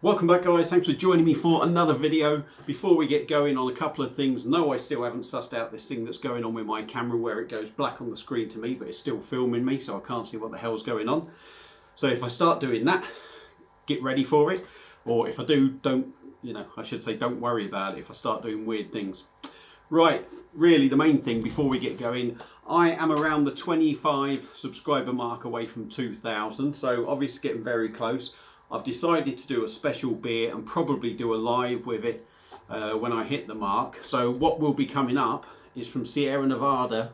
Welcome back, guys. Thanks for joining me for another video. Before we get going on a couple of things, no, I still haven't sussed out this thing that's going on with my camera where it goes black on the screen to me, but it's still filming me, so I can't see what the hell's going on. So if I start doing that, get ready for it. Or if I do, don't worry about it if I start doing weird things. Right, really the main thing before we get going, I am around the 25 subscriber mark away from 2,000, so obviously getting very close. I've decided to do a special beer and probably do a live with it when I hit the mark. So what will be coming up is from Sierra Nevada,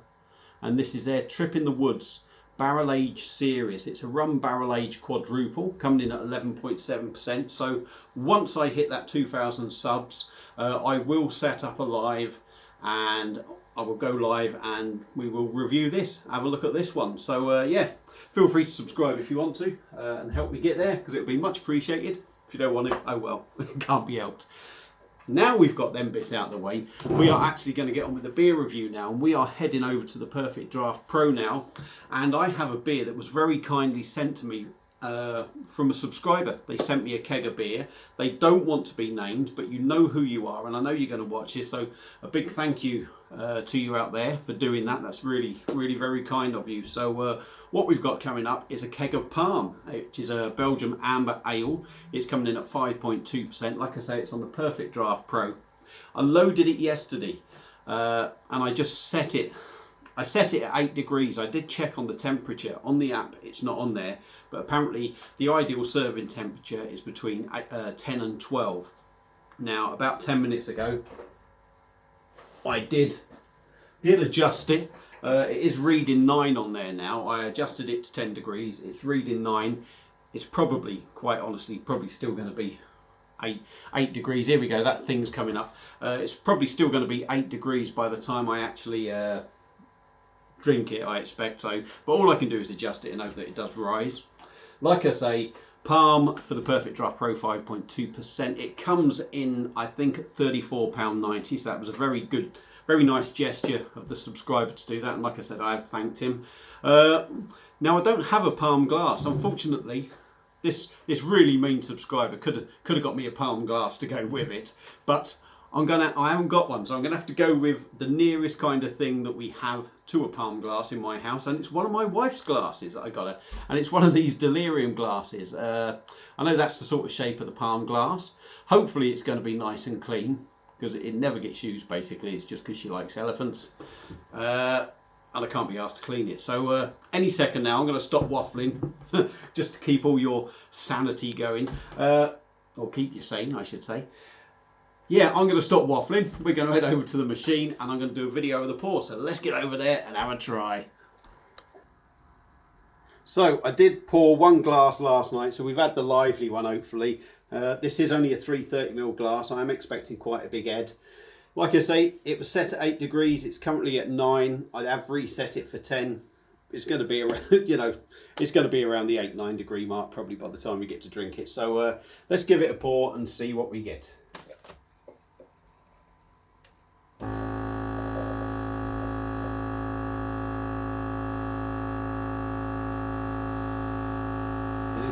and this is their Trip in the Woods Barrel Age Series. It's a rum barrel age quadruple coming in at 11.7%. So once I hit that 2,000 subs, I will set up a live and I will go live and we will review this, have a look at this one. So yeah, feel free to subscribe if you want to and help me get there, because it would be much appreciated. If you don't want to, oh well, it can't be helped. Now we've got them bits out of the way, we are actually going to get on with the beer review now, and we are heading over to the Perfect Draft Pro now, and I have a beer that was very kindly sent to me from a subscriber. They sent me a keg of beer. They don't want to be named, but you know who you are, and I know you're going to watch this, so a big thank you to you out there for doing that. That's really very kind of you. So what we've got coming up is a keg of Palm, which is a Belgium amber ale. It's coming in at 5.2%. Like I say, it's on the Perfect Draft Pro. I loaded it yesterday and I just set it. I set it at 8 degrees. I did check on the temperature. On the app, it's not on there. But apparently, the ideal serving temperature is between 10 and 12. Now, about 10 minutes ago, I did adjust it. It is reading 9 on there now. I adjusted it to 10 degrees. It's reading 9. It's probably, quite honestly, probably still going to be 8 degrees. Here we go. That thing's coming up. It's probably still going to be 8 degrees by the time I actually drink it, I expect. So, but all I can do is adjust it and hope that it does rise. Like I say, Palm for the Perfect Draft Pro, 5.2%. It comes in, I think, at £34.90. So that was a very nice gesture of the subscriber to do that. And like I said, I have thanked him. Now I don't have a Palm glass, unfortunately. This really mean subscriber could have got me a Palm glass to go with it, but I haven't got one, so I'm gonna have to go with the nearest kind of thing that we have to a Palm glass in my house, and it's one of my wife's glasses that I got her, and it's one of these Delirium glasses. I know that's the sort of shape of the Palm glass. Hopefully it's going to be nice and clean, because it never gets used. Basically, it's just because she likes elephants, and I can't be asked to clean it. So any second now, I'm going to stop waffling, just to keep all your sanity going, or keep you sane, I should say. Yeah, I'm going to stop waffling. We're going to head over to the machine and I'm going to do a video of the pour. So let's get over there and have a try. So I did pour one glass last night. So we've had the lively one, hopefully. This is only a 330ml glass. I'm expecting quite a big head. Like I say, it was set at 8 degrees. It's currently at 9. I have reset it for 10. It's going to be around, it's going to be around the 8-9 degree mark probably by the time we get to drink it. So let's give it a pour and see what we get.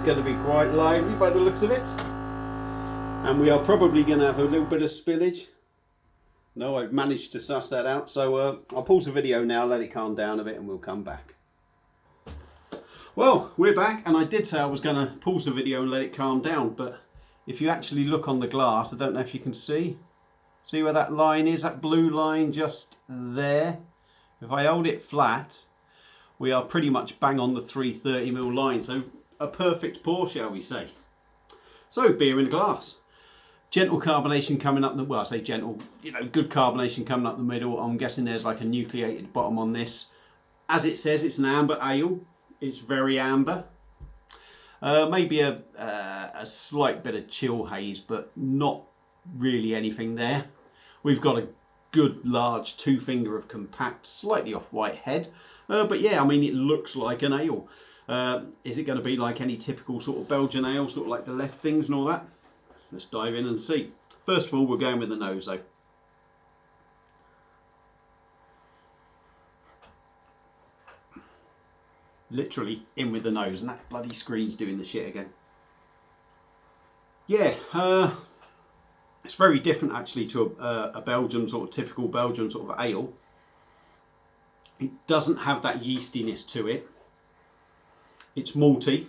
Going to be quite lively by the looks of it, and we are probably going to have a little bit of spillage. No, I've managed to suss that out, so I'll pause the video now, let it calm down a bit, and we'll come back. Well, we're back, and I did say I was going to pause the video and let it calm down, but if you actually look on the glass, I don't know if you can see where that line is, that blue line just there. If I hold it flat, we are pretty much bang on the 330ml line, so a perfect pour, shall we say. So, beer in a glass. Gentle carbonation coming up, well I say gentle, good carbonation coming up the middle. I'm guessing there's like a nucleated bottom on this. As it says, it's an amber ale. It's very amber. Maybe a slight bit of chill haze, but not really anything there. We've got a good large 2-finger of compact, slightly off-white head. But yeah, I mean, it looks like an ale. Is it going to be like any typical sort of Belgian ale, sort of like the left things and all that? Let's dive in and see. First of all, we're going with the nose though. Literally in with the nose, and that bloody screen's doing the shit again. Yeah, it's very different actually to a Belgian sort of typical Belgian sort of ale. It doesn't have that yeastiness to it. It's malty,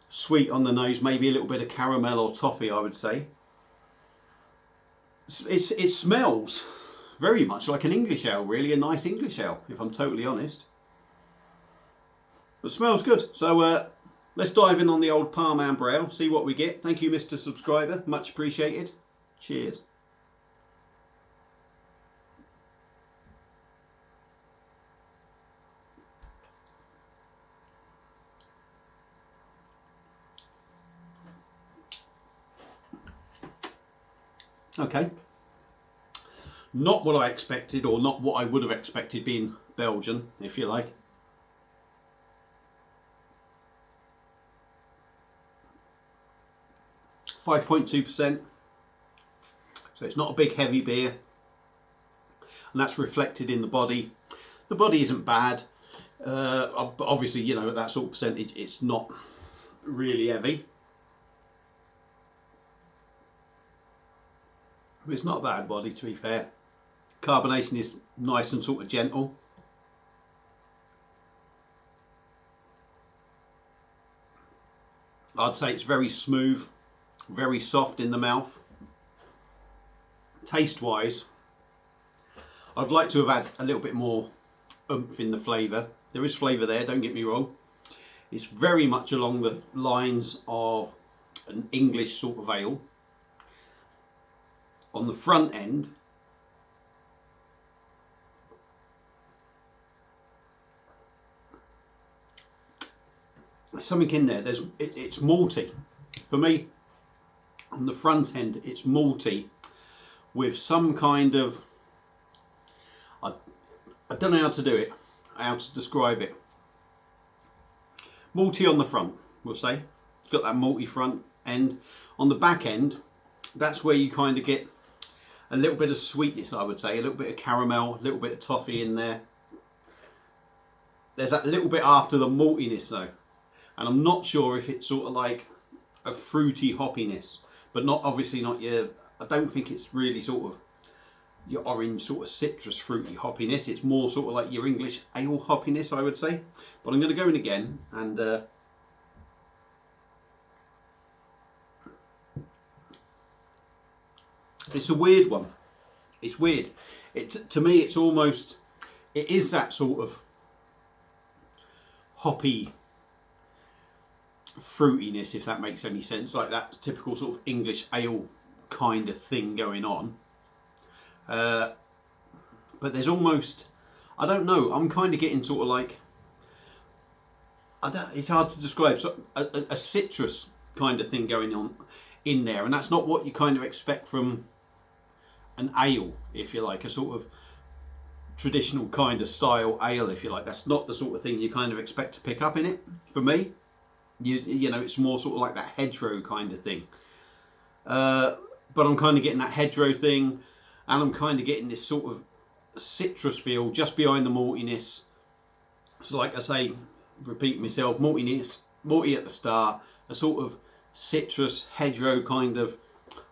sweet on the nose, maybe a little bit of caramel or toffee, I would say. It smells very much like an English ale, really, a nice English ale, if I'm totally honest. But smells good. So let's dive in on the old Palm Amber Ale, see what we get. Thank you, Mr. Subscriber, much appreciated. Cheers. Okay. Not what I expected, or not what I would have expected being Belgian, if you like. %5.2%. So it's not a big heavy beer. And that's reflected in the body. The body isn't bad. But obviously, you know, at that sort of percentage, it's not really heavy. But it's not a bad body, to be fair. Carbonation is nice and sort of gentle. I'd say it's very smooth, very soft in the mouth. Taste-wise, I'd like to have had a little bit more oomph in the flavour. There is flavour there, don't get me wrong. It's very much along the lines of an English sort of ale. On the front end, there's something in there. It's malty. For me, on the front end, it's malty with some kind of, I don't know how to do it, how to describe it. Malty on the front, we'll say. It's got that malty front end. On the back end, that's where you kind of get a little bit of sweetness, I would say, a little bit of caramel, a little bit of toffee in there. There's that little bit after the maltiness though. And I'm not sure if it's sort of like a fruity hoppiness, but not obviously not your, I don't think it's really sort of your orange sort of citrus fruity hoppiness. It's more sort of like your English ale hoppiness, I would say. But I'm going to go in again and it's a weird one. It's weird. To me, it's almost, it is that sort of hoppy fruitiness, if that makes any sense, like that typical sort of English ale kind of thing going on. But there's almost, I don't know, I'm kind of getting sort of like, it's hard to describe, so a citrus kind of thing going on in there, and that's not what you kind of expect from an ale, if you like, a sort of traditional kind of style ale, if you like. That's not the sort of thing you kind of expect to pick up in it. For me, you know, it's more sort of like that hedgerow kind of thing. But I'm kind of getting that hedgerow thing, and I'm kind of getting this sort of citrus feel just behind the maltiness. So like I say, repeat myself, maltiness, malty at the start, a sort of citrus hedgerow kind of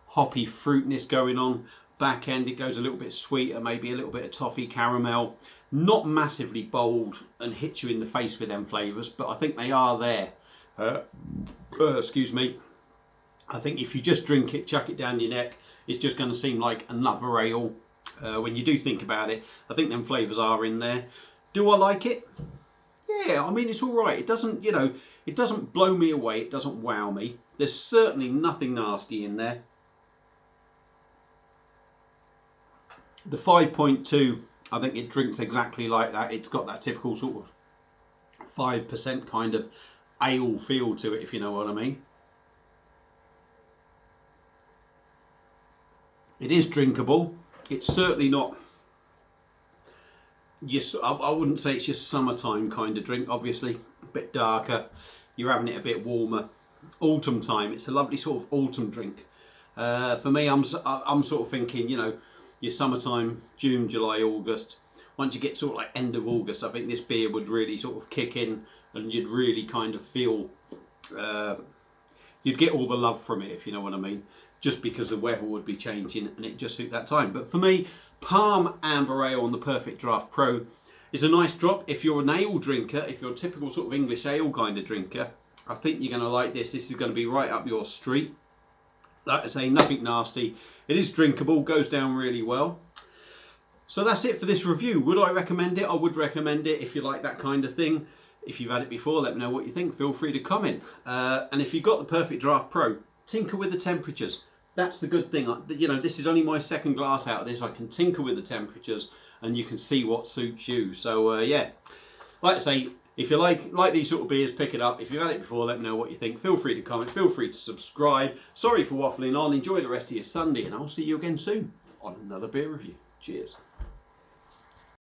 hoppy fruitness going on. Back end, it goes a little bit sweeter, maybe a little bit of toffee, caramel. Not massively bold and hit you in the face with them flavours, but I think they are there. Excuse me. I think if you just drink it, chuck it down your neck, it's just going to seem like another ale. When you do think about it, I think them flavours are in there. Do I like it? Yeah, I mean, it's all right. It doesn't, you know, it doesn't blow me away. It doesn't wow me. There's certainly nothing nasty in there. The 5.2, I think it drinks exactly like that. It's got that typical sort of 5% kind of ale feel to it, if you know what I mean. It is drinkable. It's certainly not, I wouldn't say it's your summertime kind of drink, obviously. A bit darker. You're having it a bit warmer. Autumn time. It's a lovely sort of autumn drink. For me, I'm sort of thinking, you know, your summertime, June, July, August. Once you get sort of like end of August, I think this beer would really sort of kick in, and you'd really kind of feel you'd get all the love from it, if you know what I mean, just because the weather would be changing and it just suit that time. But for me, Palm Amber Ale on the Perfect Draft Pro is a nice drop. If you're an ale drinker, if you're a typical sort of English ale kind of drinker, I think you're going to like this. This is going to be right up your street. Like I say, nothing nasty. It is drinkable, goes down really well. So that's it for this review. Would I recommend it? I would recommend it if you like that kind of thing. If you've had it before, let me know what you think. Feel free to comment. And if you've got the Perfect Draft Pro, tinker with the temperatures. That's the good thing. You know, this is only my second glass out of this. I can tinker with the temperatures and you can see what suits you. So yeah, like I say, if you like these sort of beers, pick it up. If you've had it before, let me know what you think. Feel free to comment. Feel free to subscribe. Sorry for waffling on. Enjoy the rest of your Sunday and I'll see you again soon on another beer review. Cheers.